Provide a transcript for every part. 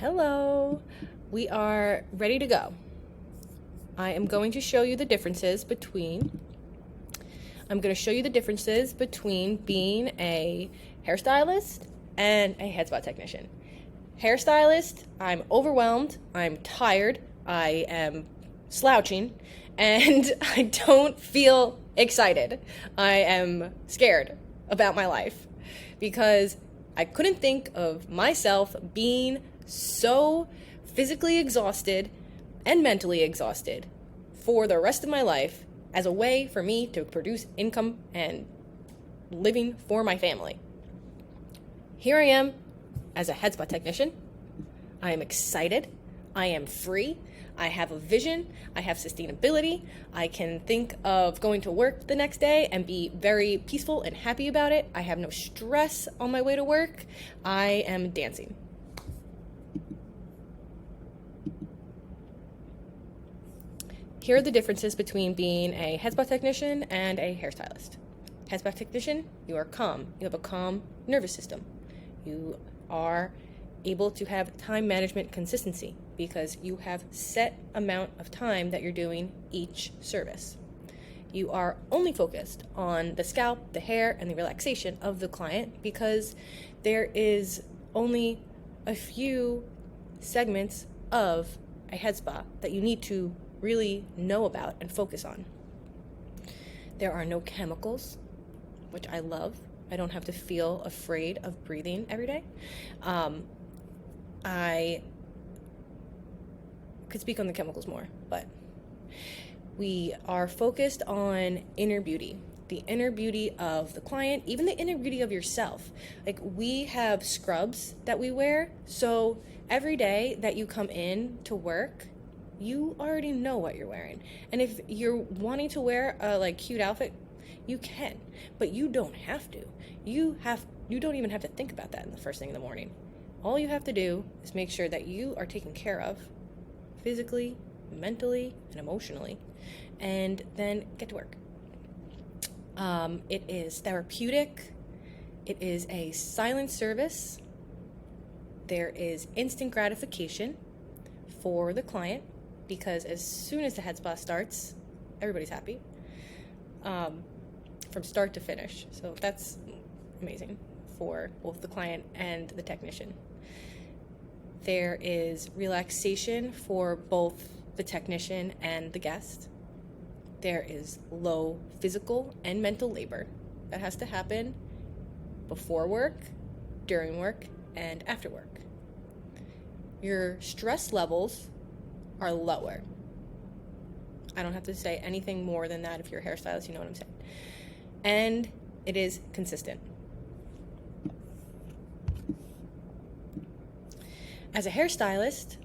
Hello, we are ready to go. I am going to show you the differences between being a hairstylist and a headspot technician. Hairstylist, I'm overwhelmed, I'm tired, I am slouching, and I don't feel excited. I am scared about my life because I couldn't think of myself being so physically exhausted and mentally exhausted for the rest of my life as a way for me to produce income and living for my family. Here I am as a headspot technician. I am excited. I am free. I have a vision. I have sustainability. I can think of going to work the next day and be very peaceful and happy about it. I have no stress on my way to work. I am dancing. Here are the differences between being a headspot technician and a hairstylist. Headspot technician, you are calm. You have a calm nervous system. You are able to have time management consistency because you have set amount of time that you're doing each service. You are only focused on the scalp, the hair, and the relaxation of the client because there is only a few segments of a head spa that you need to really know about and focus on. There are no chemicals, which I love. I don't have to feel afraid of breathing every day. I could speak on the chemicals more, but we are focused on inner beauty, the inner beauty of the client, even the inner beauty of yourself. Like, we have scrubs that we wear, so every day that you come in to work, you already know what you're wearing. And if you're wanting to wear a cute outfit, you can, but you don't have to. You don't even have to think about that in the first thing in the morning. All you have to do is make sure that you are taken care of physically, mentally, and emotionally, and then get to work. It is therapeutic. It is a silent service. There is instant gratification for the client because as soon as the head spa starts, everybody's happy from start to finish. So that's amazing for both the client and the technician. There is relaxation for both the technician and the guest. There is low physical and mental labor that has to happen before work, during work, and after work. Your stress levels are lower. I don't have to say anything more than that. If you're a hairstylist, you know what I'm saying. And it is consistent. As a hairstylist,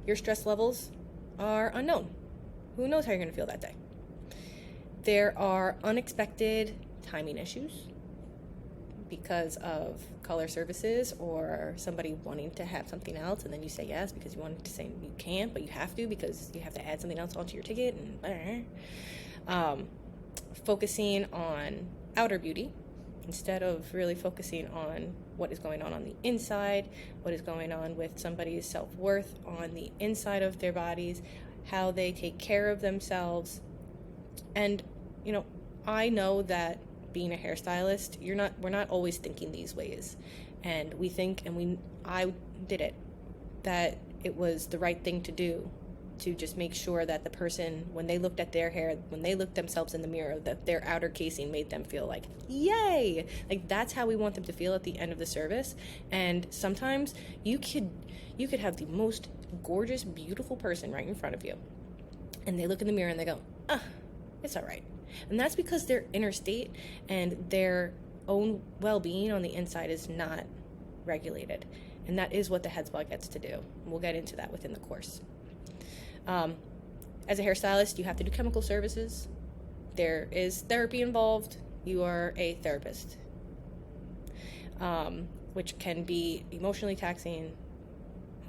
your stress levels are unknown. Who knows how you're going to feel that day? There are unexpected timing issues because of color services or somebody wanting to have something else and then you say yes because you wanted to say you can't, but you have to because you have to add something else onto your ticket. And focusing on outer beauty instead of really focusing on what is going on the inside, what is going on with somebody's self-worth on the inside of their bodies, how they take care of themselves. And, I know that being a hairstylist, we're not always thinking these ways. And we think, I did it, that it was the right thing to do to just make sure that the person, when they looked at their hair, when they looked themselves in the mirror, that their outer casing made them feel like, yay! Like, that's how we want them to feel at the end of the service. And sometimes you could have the most gorgeous, beautiful person right in front of you. And they look in the mirror and they go, it's all right. And that's because their inner state and their own well-being on the inside is not regulated. And that is what the head spa gets to do. We'll get into that within the course. As a hairstylist, you have to do chemical services. There is therapy involved. You are a therapist, which can be emotionally taxing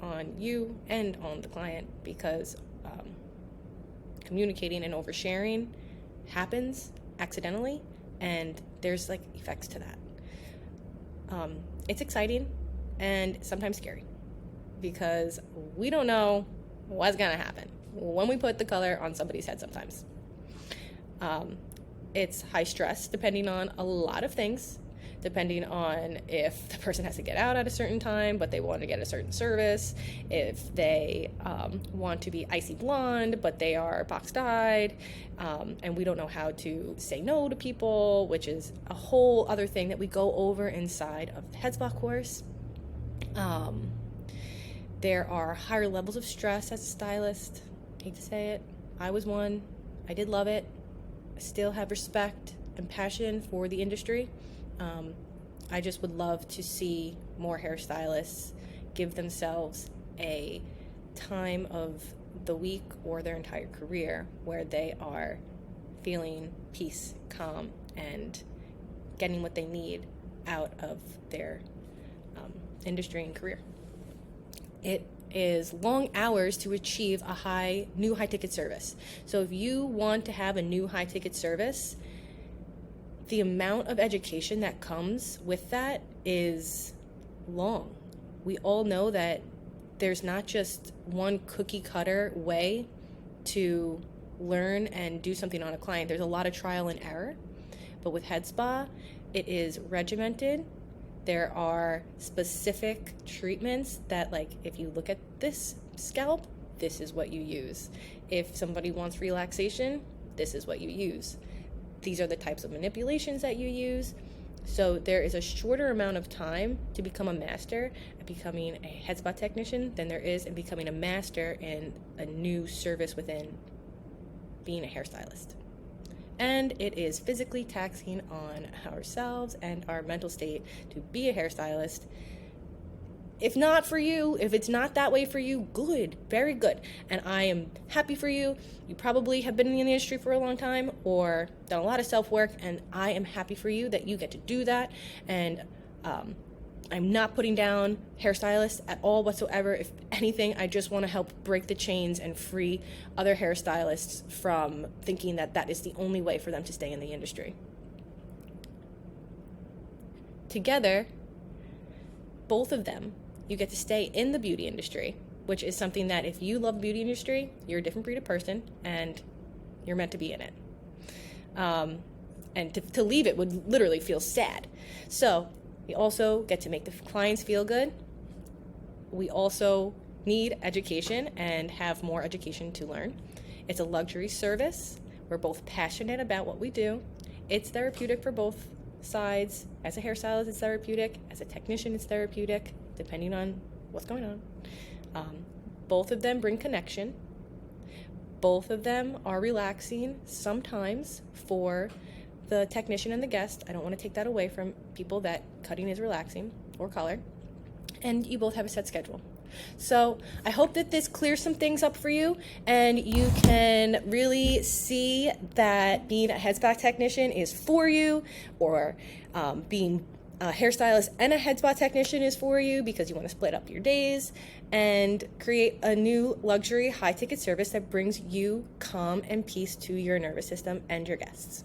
on you and on the client because communicating and oversharing happens accidentally, and there's effects to that. It's exciting and sometimes scary. because we don't know what's gonna happen when we put the color on somebody's head sometimes. It's high stress depending on a lot of things, depending on if the person has to get out at a certain time, but they want to get a certain service, if they want to be icy blonde, but they are box dyed, and we don't know how to say no to people, which is a whole other thing that we go over inside of the Headspa course. There are higher levels of stress as a stylist. Hate to say it. I was one. I did love it. I still have respect and passion for the industry. I just would love to see more hairstylists give themselves a time of the week or their entire career where they are feeling peace, calm, and getting what they need out of their industry and career. It is long hours to achieve a new high-ticket service. So if you want to have a new high-ticket service, the amount of education that comes with that is long. We all know that there's not just one cookie cutter way to learn and do something on a client. There's a lot of trial and error. But with Headspa, it is regimented. There are specific treatments that, like, if you look at this scalp, this is what you use. If somebody wants relaxation, this is what you use. These are the types of manipulations that you use. So there is a shorter amount of time to become a master at becoming a Headspa technician than there is in becoming a master in a new service within being a hairstylist. And it is physically taxing on ourselves and our mental state to be a hairstylist. If not for you, if it's not that way for you, good, very good. And I am happy for you. You probably have been in the industry for a long time or done a lot of self-work, and I am happy for you that you get to do that. And I'm not putting down hairstylists at all whatsoever. If anything, I just want to help break the chains and free other hairstylists from thinking that that is the only way for them to stay in the industry. Together, both of them, you get to stay in the beauty industry, which is something that if you love the beauty industry, you're a different breed of person and you're meant to be in it. And to leave it would literally feel sad. So we also get to make the clients feel good. We also need education and have more education to learn. It's a luxury service. We're both passionate about what we do. It's therapeutic for both sides. As a hairstylist, it's therapeutic. As a technician, it's therapeutic, depending on what's going on. Both of them bring connection. Both of them are relaxing sometimes for the technician and the guest. I don't want to take that away from people that cutting is relaxing or color. And you both have a set schedule. So I hope that this clears some things up for you and you can really see that being a Headspa technician is for you, or being a hairstylist and a Headspa technician is for you because you want to split up your days and create a new luxury high ticket service that brings you calm and peace to your nervous system and your guests.